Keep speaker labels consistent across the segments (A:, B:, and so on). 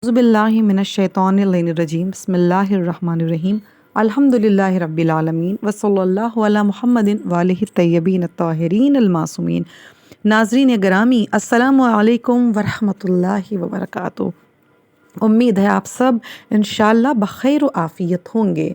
A: अऊज़ुबिल्लाहि मिनश्शैतानिर्रजीम बिस्मिल्लाहिर्रहमानिर्रहीम अल्हम्दुलिल्लाहि रब्बिल आलमीन वसल्लल्लाहु अला मुहम्मदिन वालिहि तय्यबीन अत्ताहिरीन अलमासूमीन। नाज़रीन गिरामी, अस्सलामु अलैकुम वरहमतुल्लाहि वबरकातुहू। उम्मीद है आप सब इंशाअल्लाह बख़ैर व आफ़ियत होंगे।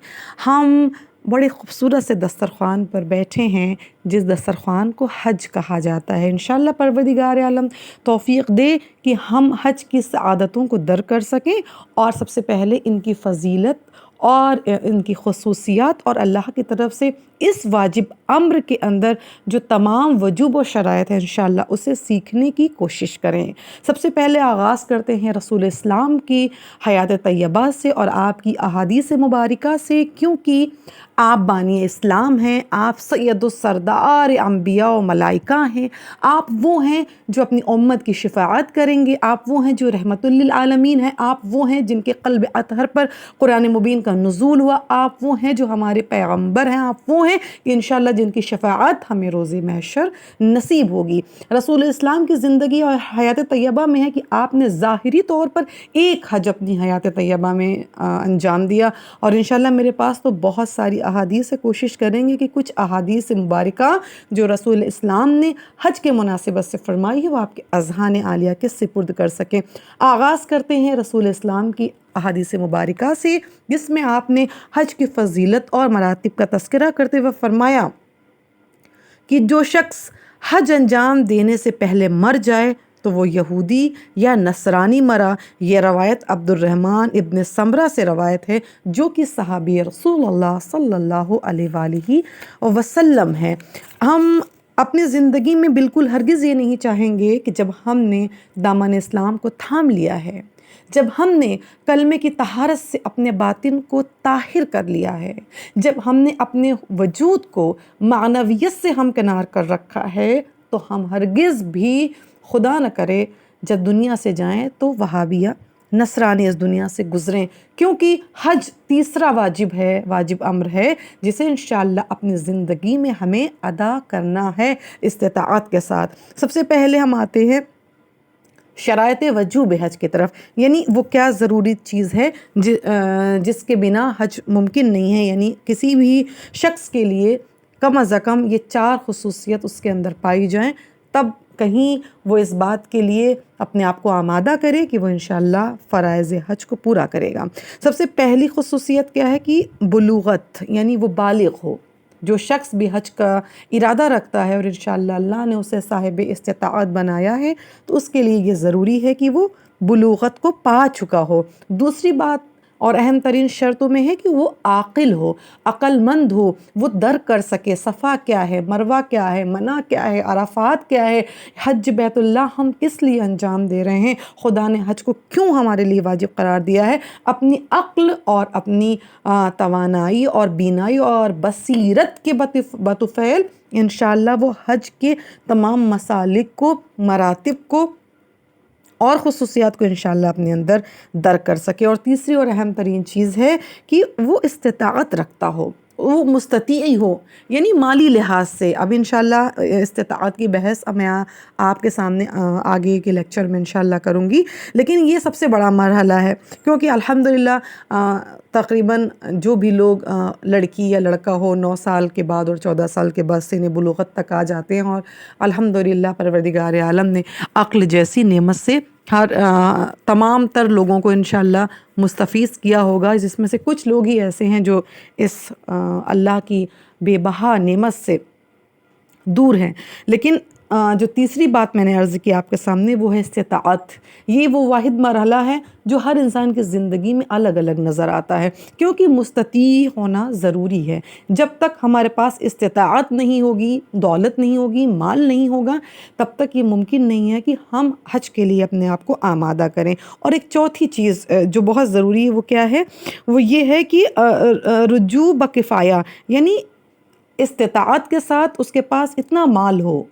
A: हम बड़े ख़ूबसूरत से दस्तरख़्वान पर बैठे हैं, जिस दस्तरख़्वान को हज कहा जाता है। इंशाअल्लाह परवरदिगार आलम तौफ़ीक़ दे कि हम हज की सआदतों को दर कर सकें और सबसे पहले इनकी फ़जीलत और इनकी ख़ुसूसियात और अल्लाह की तरफ से इस वाजिब अम्र के अंदर जो तमाम वजूब व शराइत है इंशाअल्लाह उसे सीखने की कोशिश करें। सबसे पहले आगाज़ करते हैं रसूल इस्लाम की हयात तैयबा से और आपकी अहादीस मुबारका से, क्योंकि आप बानी इस्लाम हैं, आप सैयदुस सरदार अंबिया व मलाइका हैं, आप वो हैं जो अपनी उम्मत की शिफ़ाअत करेंगे, आप वो हैं जो रहमतुल लिल आलमीन हैं, आप वो हैं जिनके क़ल्ब अतहर पर कुरान मुबीन का नुज़ूल हुआ, आप वो हैं जो हमारे पैगम्बर हैं, आप वो हैं कि इंशाअल्लाह जिनकी शफ़ाअत हमें रोज़े महशर नसीब होगी। रसूल इस्लाम की ज़िंदगी और हयात तैयबा में है कि आपने ज़ाहिरी तौर पर एक हज अपनी हयात तैयबा में अंजाम दिया, और इंशाअल्लाह मेरे पास तो बहुत सारी अहादीस से कोशिश करेंगे कि कुछ अहादीस मुबारका जो रसूल इस्लाम ने हज के मुनासिबत से फ़रमाई है वो आपके अज़हान आलिया के सिपुर्द कर सकें। आगाज़ करते हैं रसूल इस्लाम की अहादीस मुबारका से, जिसमें आपने हज की फ़जीलत और मरातिब का तज़किरा करते हुए फ़रमाया कि जो शख्स हज अंजाम देने से पहले मर जाए तो वो यहूदी या नसरानी मरा। ये रवायत अब्दुर्रहमान इब्न समरा से रवायत है, जो कि सहाबी रसूलुल्लाह सल्लल्लाहु अलैहि वसल्लम है। हम अपनी ज़िंदगी में बिल्कुल हरगिज़ ये नहीं चाहेंगे कि जब हमने दामन इस्लाम को थाम लिया है, जब हमने कलमे की तहारत से अपने बातिन को ताहिर कर लिया है, जब हमने अपने वजूद को मानवियत से हमकिनार कर रखा है, तो हम हरगिज़ भी खुदा न करे जब दुनिया से जाएं तो वहाबिया नसरानी इस दुनिया से गुज़रें, क्योंकि हज तीसरा वाजिब है, वाजिब अम्र है, जिसे इंशाअल्लाह अपनी ज़िंदगी में हमें अदा करना है इस्तिताअत के साथ। सबसे पहले हम आते हैं शराइत वजूब हज की तरफ, यानी वो क्या ज़रूरी चीज़ है जिसके बिना हज मुमकिन नहीं है। यानी किसी भी शख्स के लिए कम अज़ कम ये 4 खुसूसियत उसके अंदर पाई जाएं, तब कहीं वो इस बात के लिए अपने आप को आमादा करे कि वो इंशाअल्लाह फ़राइज़ हज को पूरा करेगा। सबसे पहली खुसूसियत क्या है कि बुलूगत, यानी वो बालिग़ हो। जो शख्स भी हज का इरादा रखता है और इंशाअल्लाह अल्लाह ने उसे साहिब इस्तिताअत बनाया है, तो उसके लिए ये ज़रूरी है कि वो बुलूगत को पा चुका हो। दूसरी बात और अहम तरीन शर्तों में है कि वो आकिल हो, अक्लमंद हो, वो दर कर सके सफ़ा क्या है, मरवा क्या है, मना क्या है, अराफात क्या है, हज बैतुल्लाह हम किस लिए अंजाम दे रहे हैं, खुदा ने हज को क्यों हमारे लिए वाजिब करार दिया है। अपनी अक्ल और अपनी तवानाई और बीनाई और बसीरत के बतुफ़ैल इंशाअल्लाह वो हज के तमाम मसालिक को, मरातिब को और ख़ुसूसियात को इंशाअल्लाह अपने अंदर दर कर सके। और तीसरी और अहम तरीन चीज़ है कि वो इस्तिताअत रखता हो, वो मुस्तती हो, यानी माली लिहाज से। अब इंशाअल्लाह इस्तिताअत की बहस मैं आपके सामने आगे के लेक्चर में इंशाअल्लाह करूँगी, लेकिन ये सबसे बड़ा मरहला है, क्योंकि अल्हम्दुलिल्लाह तकरीबन जो भी लोग लड़की या लड़का हो 9 साल के बाद और 14 साल के बाद सिन बुलूगत तक आ जाते हैं, और अल्हम्दुलिल्लाह परवरदिगार आलम ने अक्ल जैसी नेमत से हर तमाम तर लोगों को इंशाअल्लाह मुस्तफ़ीज़ किया होगा, जिसमें से कुछ लोग ही ऐसे हैं जो इस अल्लाह की बेबहा नेमत से दूर हैं। लेकिन जो तीसरी बात मैंने अर्ज़ की आपके सामने वो है इस्तिताअत। ये वो वाहिद मरहला है जो हर इंसान की ज़िंदगी में अलग अलग नज़र आता है, क्योंकि मुस्तती होना ज़रूरी है। जब तक हमारे पास इस्तिताअत नहीं होगी, दौलत नहीं होगी, माल नहीं होगा, तब तक ये मुमकिन नहीं है कि हम हज के लिए अपने आप को आमादा करें। और एक चौथी चीज़ जो बहुत ज़रूरी है वो क्या है, वो ये है कि रुजू बकिफ़ाया, यानी इस्तिताअत के साथ उसके पास इतना माल हो,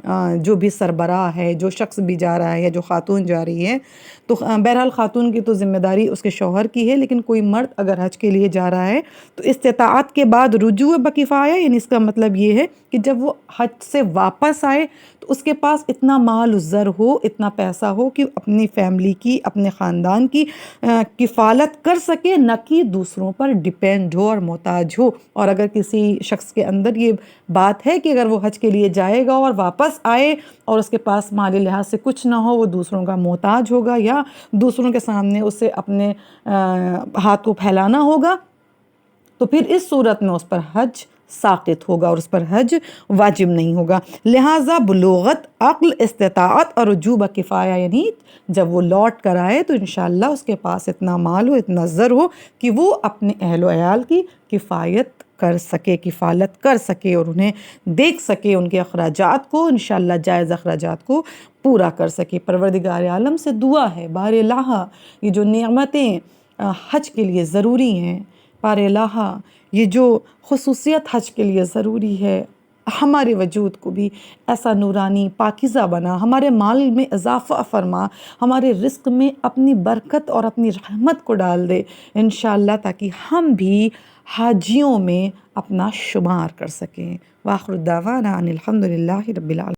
A: जो भी सरबराह है, जो शख्स भी जा रहा है या जो ख़ातून जा रही है, तो बहरहाल ख़ातून की तो ज़िम्मेदारी उसके शौहर की है, लेकिन कोई मर्द अगर हज के लिए जा रहा है तो इस्तिताअत के बाद रुजू बकिफ़ाया, यानी इसका मतलब ये है कि जब वो हज से वापस आए تو اس کے پاس اتنا مال و زر ہو، اتنا پیسہ ہو کہ اپنی فیملی کی، اپنے خاندان کی کفالت کر سکے، نہ کہ دوسروں پر ڈیپینڈ ہو اور محتاج ہو۔ اور اگر کسی شخص کے اندر یہ بات ہے کہ اگر وہ حج کے لیے جائے گا اور واپس آئے اور اس کے پاس مالی لحاظ سے کچھ نہ ہو، وہ دوسروں کا محتاج ہوگا یا دوسروں کے سامنے اسے اپنے ہاتھ کو پھیلانا ہوگا، تو پھر اس صورت میں اس پر حج ساقط ہوگا اور اس پر حج واجب نہیں ہوگا۔ لہٰذا بلوغت، عقل، استطاعت اور رجوع کفایہ، یعنی جب وہ لوٹ کر آئے تو انشاءاللہ اس کے پاس اتنا مال ہو، اتنا زر ہو کہ وہ اپنے اہل و عیال کی کفایت کر سکے، کفالت کر سکے اور انہیں دیکھ سکے، ان کے اخراجات کو انشاءاللہ جائز اخراجات کو پورا کر سکے۔ پروردگار عالم سے دعا ہے بار الہ یہ جو نعمتیں حج کے لیے ضروری ہیں، بار الہ یہ جو خصوصیت حج کے لیے ضروری ہے، ہمارے وجود کو بھی ایسا نورانی پاکیزہ بنا، ہمارے مال میں اضافہ فرما، ہمارے رزق میں اپنی برکت اور اپنی رحمت کو ڈال دے انشاءاللہ، تاکہ ہم بھی حاجیوں میں اپنا شمار کر سکیں۔ وآخر دعوانا ان الحمد للہ رب العالمین۔